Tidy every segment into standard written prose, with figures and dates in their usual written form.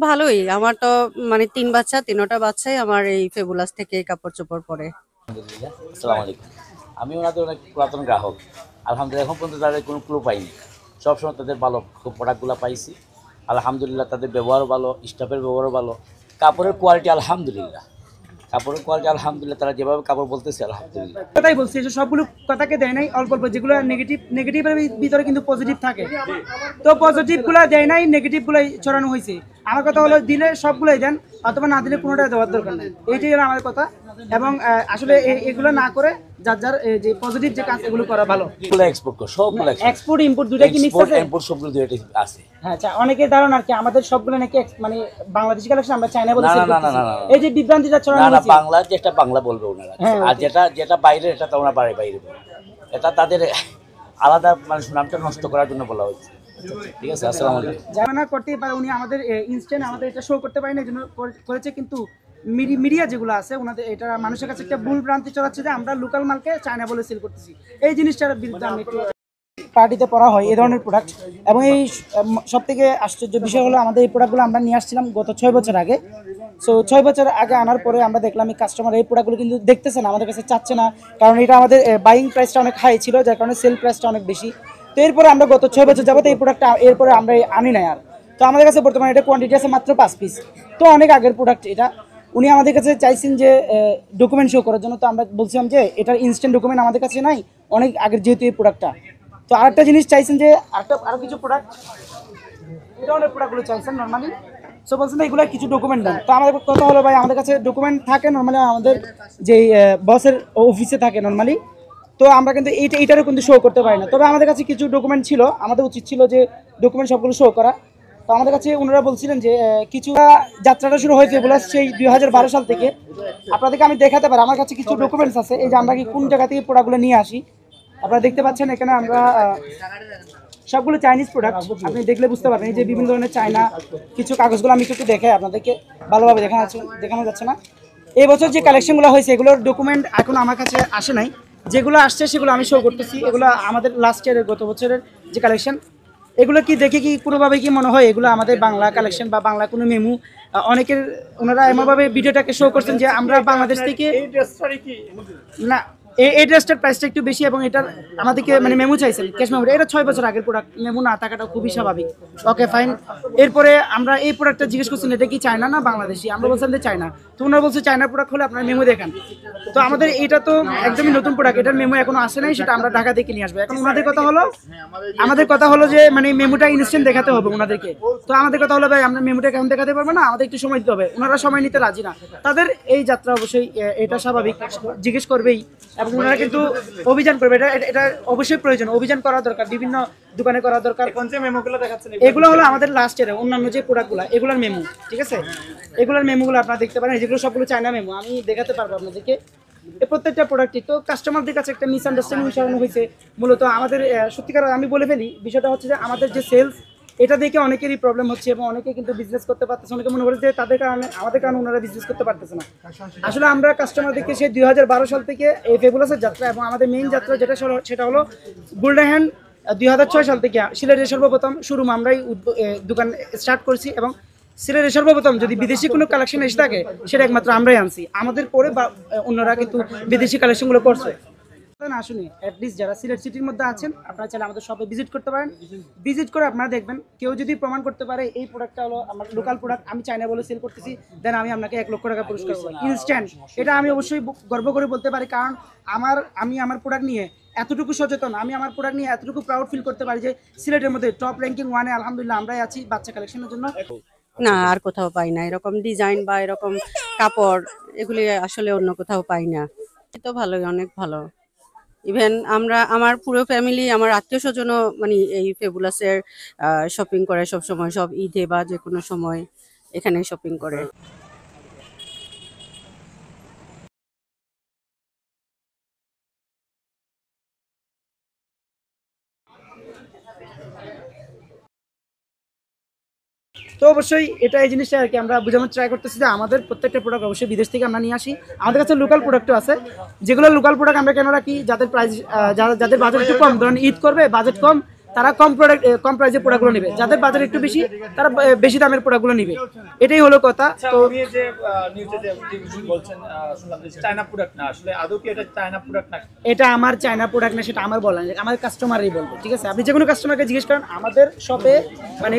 ভালোই। আমার তো মানে ৩ বাচ্চা, ৩টা বাচ্চাই আমার এই ফেবুলাস থেকে কাপড়-চোপড় পরে। আলহামদুলিল্লাহ। আসসালামু আলাইকুম। আমি ওনাদের অনেক পুরাতন গ্রাহক। আলহামদুলিল্লাহ এখন পর্যন্ত তাদের কোনো ক্লু পাইনি। সবসময় তাদের ভালো প্রোডাক্টগুলো পাইছি। আলহামদুলিল্লাহ তাদের ব্যবহারও ভালো, স্টাফের ব্যবহারও ভালো। কাপড়ের কোয়ালিটি আলহামদুলিল্লাহ। কাপড়ের কোয়ালিটি আলহামদুলিল্লাহ তারা যেভাবে কাপড় বলতেছে আলহামদুলিল্লাহ। কথাই বলছি যে সবগুলো কথাকে দেয় নাই, অল্প অল্প যেগুলো নেগেটিভের ভিতরে কিন্তু পজিটিভ থাকে, তো পজিটিভগুলো দেয় নাই, নেগেটিভগুলোই ছড়ানো হয়েছে। আমার কথা হলো দিলে সবগুলোই দেন, অথবা না দিলে কোনোটা দেওয়ার দরকার নেই, এইটাই হলো আমার কথা। এবং আসলে এগুলো না করে যার যার যে পজিটিভ যে কাজ এগুলো করা ভালো। এক্সপোর্ট করে সবগুলো এক্সপোর্ট ইম্পোর্ট দুইটা কি মিক্স আছে? ইম্পোর্ট সবগুলো দুইটাই আছে। হ্যাঁ, আচ্ছা, অনেকের ধারণা আর কি আমাদের সবগুলো নাকি মানে বাংলাদেশি কালেকশন আমরা চায়না বলে না সেল না না করতেছি। না না এই যে বিভ্রান্তিটা না ছড়ানো না হয়েছে, বাংলা যেটা বাংলা বলবে ওনারা, হ্যাঁ, আর যেটা যেটা বাইরে এটা তো ওনারা বাইরে বলবে। এটা তাদের আলাদা মানে সুনামটা নষ্ট করার জন্য বলা হচ্ছে। ঠিক আছে, আসসালামু আলাইকুম। জানা করতেই পারে উনি আমাদের ইনস্ট্যান্ট আমাদের এটা শো করতে পারেন, এই জন্য করেছে। কিন্তু মিডিয়া যেগুলো আছে ওনাদের এটা মানুষের কাছে একটা ভুল ভ্রান্তি ছড়াচ্ছে যে আমরা লোকাল মালকে চায়না বলে সেল করতেছি। এই জিনিসটার বিরুদ্ধে আমি একটু পার্টিতে পড়া হয় এই ধরনের প্রোডাক্ট। এবং এই সব থেকে আশ্চর্য বিষয় হলো আমাদের এই প্রোডাক্টগুলো আমরা নিয়ে আসছিলাম গত 6 বছর আগে। সো 6 বছর আগে আনার পরে আমরা দেখলাম এই কাস্টমার এই প্রোডাক্টগুলো কিন্তু দেখতেছে না, আমাদের কাছে চাচ্ছে না, কারণ এটা আমাদের বাইং প্রাইসটা অনেক হাই ছিল, যার কারণে সেল প্রাইসটা অনেক বেশি। তো এরপরে আমরা গত 6 বছর যাবত এই প্রোডাক্টটা এরপরে আমরা আনি নাই আর। তো আমাদের কাছে বর্তমানে এটা কোয়ান্টিটি আছে মাত্র 5 পিস। তো অনেক আগের প্রোডাক্ট এটা। উনি আমাদের কাছে চাইছেন যে ডকুমেন্ট শো করার জন্য, তো আমরা বলছিলাম যে এটার ইনস্ট্যান্ট ডকুমেন্ট আমাদের কাছে নাই, অনেক আগের যেহেতু এই প্রোডাক্টটা। তো আরেকটা জিনিস চাইছেন যে আরো কিছু প্রোডাক্ট, এই ধরনের প্রোডাক্টগুলো চাইছেন নর্মালি। সো বলছেন এগুলো কিছু ডকুমেন্ট দেন। তো আমাদের কথা হলো ভাই আমাদের কাছে ডকুমেন্ট থাকে নর্মালি, আমাদের যেই বসের অফিসে থাকে নর্মালি। তো আমরা কিন্তু এইটারও কিন্তু শো করতে পারি না। তবে আমাদের কাছে কিছু ডকুমেন্ট ছিল, আমাদের উচিত ছিল যে ডকুমেন্ট সবগুলো শো করা। তো আমাদের কাছে ওনারা বলছিলেন যে কিছু যাত্রাটা শুরু হয়েছে এগুলো সেই 2012 সাল থেকে। আপনাদেরকে আমি দেখাতে পারি, আমার কাছে কিছু ডকুমেন্টস আছে। এই যে আমরা কি কোন জায়গা থেকে প্রোডাক্টগুলো নিয়ে আসি, আপনারা দেখতে পাচ্ছেন এখানে আমরা সবগুলো চাইনিজ প্রোডাক্ট, আপনি দেখলে বুঝতে পারবেন। এই যে বিভিন্ন ধরনের চায়না কিছু কাগজগুলো আমি একটু দেখাই আপনাদেরকে, ভালোভাবে দেখানো যাচ্ছে না। এই বছর যে কালেকশনগুলো হয়েছে এগুলোর ডকুমেন্ট এখন আমার কাছে আসে নাই, যেগুলো আসছে সেগুলো আমি শো করতেছি। এগুলো আমাদের লাস্ট ইয়ারের গত বছরের যে কালেকশন, এগুলো কি দেখে কি কোনোভাবে কি মনে হয় এগুলো আমাদের বাংলা কালেকশন বা বাংলা কোনো মেমু? অনেকের ওনারা এমনভাবে ভিডিওটাকে শো করছেন যে আমরা বাংলাদেশ থেকে না, এই ড্রেসটার প্রাইসটা একটু বেশি এবং এটার আমাদেরকে মানে মেমু চাইছেন ক্যাশ মেমো। এটা 6 বছর আগের প্রোডাক্ট, মেমু না থাকাটা খুবই স্বাভাবিক। Okay fine. এরপরে আমরা এই প্রোডাক্টটা জিজ্ঞেস করছেন এটা কি চায়না না বাংলাদেশি, আমরা বলছিলাম যে চায়না। তো ওনারা বলছে চায়না প্রোডাক্ট হলে আপনার মেমু দেখান। তো আমাদের এটা তো একদমই নতুন প্রোডাক্ট, এটার মেমু এখনো আসে নাই, সেটা আমরা ঢাকা থেকে নিয়ে আসবো। এখন ওনাদের কথা হলো যে মানে মেমুটা ইনস্ট্যান্ট দেখাতে হবে ওনাদেরকে। তো আমাদের কথা হলো ভাই আমরা মেমুটা কেমন দেখাতে পারবো না, আমাদের একটু সময় দিতে হবে। ওনারা সময় নিতে রাজি না, তাদের এই যাত্রা অবশ্যই এটা স্বাভাবিক, জিজ্ঞেস করবেই। এবং ওনারা কিন্তু অভিযান করবে, এটা অবশ্যই প্রয়োজন, অভিযান করা দরকার, বিভিন্ন দোকানে করা দরকার। এগুলো হলো আমাদের লাস্ট ইয়ারে অন্যান্য যে প্রোডাক্টগুলো এগুলোর মেমু, ঠিক আছে? এগুলোর মেমুগুলো আপনারা দেখতে পারেন, যেগুলো সবগুলো চায়না মেমু, আমি দেখাতে পারবো আপনাদেরকে এই প্রত্যেকটা প্রোডাক্টই। তো কাস্টমারদের কাছে একটা মিসআন্ডারস্ট্যান্ডিং ছড়ানো হয়েছে মূলত আমাদের। সত্যিকার আমি বলে ফেলি, বিষয়টা হচ্ছে যে আমাদের যে সেলস এটা দেখে অনেকেরই প্রবলেম হচ্ছে এবং অনেকে কিন্তু বিজনেস করতে পারতেছে। অনেকে মনে করে যে তাদের কারণে আমাদের কারণে ওনারা বিজনেস করতে পারতেছে না। আসলে আমরা কাস্টমারদেরকে সেই 2012 সাল থেকে এই ফেবুলাসের যাত্রা এবং আমাদের মেইন যাত্রা যেটা সেটা হলো গোল্ডেন হ্যান্ড 2006 সাল থেকে সিলেটের সর্বপ্রথম শোরুম আমরাই দোকান স্টার্ট করছি। এবং সিলেটের সর্বপ্রথম যদি বিদেশি কোনো কালেকশন এসে থাকে সেটা একমাত্র আমরাই আনছি, আমাদের পরে বা অন্যরা কিন্তু বিদেশি কালেকশনগুলো করছে না। আসুন অ্যাটলিস্ট যারা সিলেট সিটির মধ্যে আছেন আপনারা চাইলে আমাদের শপে ভিজিট করতে পারেন। ভিজিট করে আপনারা দেখবেন, কেউ যদি প্রমাণ করতে পারে এই প্রোডাক্টটা হলো আমার লোকাল প্রোডাক্ট, আমি চায়না বলে সেল করতেছি, দেন আমি আপনাকে 1 লক্ষ টাকা পুরস্কার করবো ইনস্ট্যান্ট। এটা আমি অবশ্যই গর্ব করে বলতে পারি, কারণ আমি আমার প্রোডাক্ট নিয়ে এতটুকু সচেতন, আমি আমার প্রোডাক্ট নিয়ে এতটুকু প্রাউড ফিল করতে পারি যে সিলেটের মধ্যে টপ র্যাঙ্কিং 1-এ আলহামদুলিল্লাহ আমরাই আছি বাচ্চা কালেকশনের জন্য। না, আর কোথাও পাই না এরকম ডিজাইন বা এরকম কাপড়, এগুলি আসলে অন্য কোথাও পাই না। তো ভালোই, অনেক ভালো। ইভেন আমার পুরো ফ্যামিলি, আমার আত্মীয়-স্বজনও মানে এই ফেবুলাসের শপিং করে সব সময়, সব ঈদে বা যে কোনো সময় এখানে শপিং করে। তো অবশ্যই এটা এই জিনিসটা আর কি আমরা বোঝানোর ট্রাই করতেছি যে আমাদের প্রত্যেকটা প্রোডাক্ট অবশ্যই বিদেশ থেকে আমরা নিয়ে আসি। আমাদের কাছে লোকাল প্রোডাক্টও আছে, যেগুলো লোকাল প্রোডাক্ট আমরা কেন রাখি, যাদের প্রাইস যাদের বাজেট একটু কম, ধরুন ঈদ করবে, বাজেট কম, তারা কম প্রাইসে প্রোডাক্টগুলো নেবে, যাদের বাজার একটু বেশি তারা বেশি দামের প্রোডাক্টগুলো নেবে, এটাই হলো কথা। আচ্ছা, তো আপনি যে নিউজে যে বলছেন, শুনলাম যে চায়না প্রোডাক্ট না, আসলে আদৌ কি এটা চায়না প্রোডাক্ট না? এটা আমার চায়না প্রোডাক্ট না, সেটা আমার বলা না, আমাদের কাস্টমারই বলবে, ঠিক আছে? আপনি যে কোনো কাস্টমারকে জিজ্ঞেস করেন আমাদের শপে মানে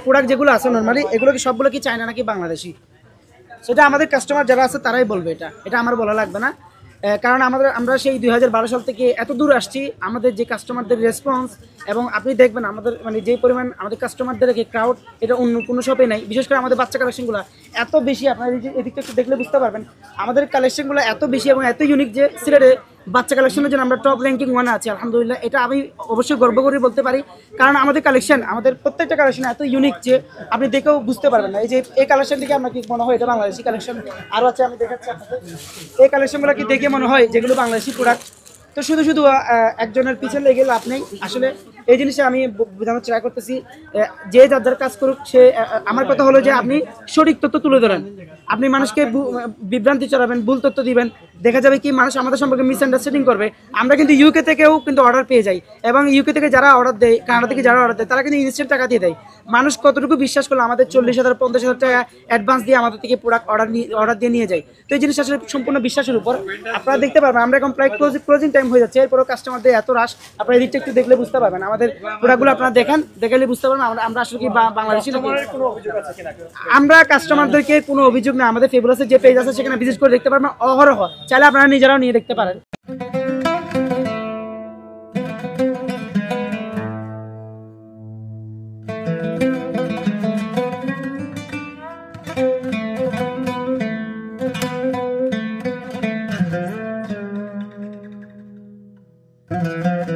প্রোডাক্ট যেগুলো আছে নর্মালি এগুলো কি সবগুলো কি চায়না নাকি বাংলাদেশি, সেটা আমাদের কাস্টমার যারা আছে তারাই বলবে, এটা আমার বলা লাগবে না। কারণ আমরা সেই 2012 সাল থেকে এত দূর আসছি, আমাদের যে কাস্টমারদের রেসপন্স এবং আপনি দেখবেন আমাদের মানে যে পরিমাণ আমাদের কাস্টমারদের ক্রাউড, এটা অন্য কোনো শপে নাই। বিশেষ করে আমাদের বাচ্চা কালেকশনগুলো এত বেশি, আপনারা এদিকটা একটু দেখলে বুঝতে পারবেন আমাদের কালেকশনগুলো এত বেশি এবং এত ইউনিক যে সিলেটে বাচ্চা কালেকশনের জন্য আমরা টপ র্যাঙ্কিং 1 আছি আলহামদুলিল্লাহ। এটা আমি অবশ্যই গর্ব করে বলতে পারি, কারণ আমাদের কালেকশন, আমাদের প্রত্যেকটা কালেকশন এত ইউনিক যে আপনি দেখেও বুঝতে পারবেন না। এই যে এই কালেকশন থেকে আপনার কি মনে হয় এটা বাংলাদেশি কালেকশন? আরও আছে, আমি দেখাচ্ছি আপনাদের। এই কালেকশনগুলো কি দেখে মনে হয় যেগুলো বাংলাদেশি প্রোডাক্ট? তো শুধু শুধু একজনের পিছনে লেগে লাভ নেই। আসলে এই জিনিসটা আমি বোঝানোর ট্রাই করতেছি, যে যার যার কাজ করুক, সে আমার কথা হলো যে আপনি সঠিক তথ্য তুলে ধরেন, আপনি মানুষকে বিভ্রান্তি চড়াবেন, ভুল তথ্য দিবেন, দেখা যাবে কি মানুষ আমাদের সম্পর্কে মিসআন্ডারস্ট্যান্ডিং করবে। আমরা কিন্তু ইউকে থেকেও কিন্তু অর্ডার পেয়ে যাই, এবং ইউকে থেকে যারা অর্ডার দেয়, কানাডা থেকে যারা অর্ডার দেয়, তারা কিন্তু ইনস্ট্যান্ট টাকা দিয়ে দেয়। মানুষ কতটুকু বিশ্বাস করলো আমাদের 40,000 50,000 টাকা অ্যাডভান্স দিয়ে আমাদের থেকে প্রোডাক্ট অর্ডার দিয়ে নিয়ে যায়। তো এই জিনিসটা আসলে সম্পূর্ণ বিশ্বাসের উপর। আপনারা দেখতে পারবেন আমরা এখন প্রায় ক্লোজিং টাইম হয়ে যাচ্ছে, এরপরও কাস্টমারদের এত রাশ, আপনারা এদিকটা একটু দেখলে বুঝতে পারবেন। আমাদের প্রোডাক্টগুলো আপনারা দেখলে বুঝতে পারবেন আমরা আসলে কি বাংলাদেশি নাকি। কোনো অভিযোগ আছে কিনা? আমরা কাস্টমারদেরকে কোনো অভিযোগ না, আমাদের ফেবুলাসের যে পেজ আছে সেখানে ভিজিট করে দেখতে পারবেন অহরহ, চাইলে আপনারা নিজেরাও নিয়ে দেখতে পারেন।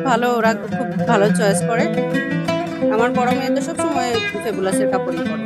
ভালো, ওরা খুব ভালো চয়েস করে। আমার বড় মেয়ে তো সবসময় ফেবুলাসের কাপড়ই পরে।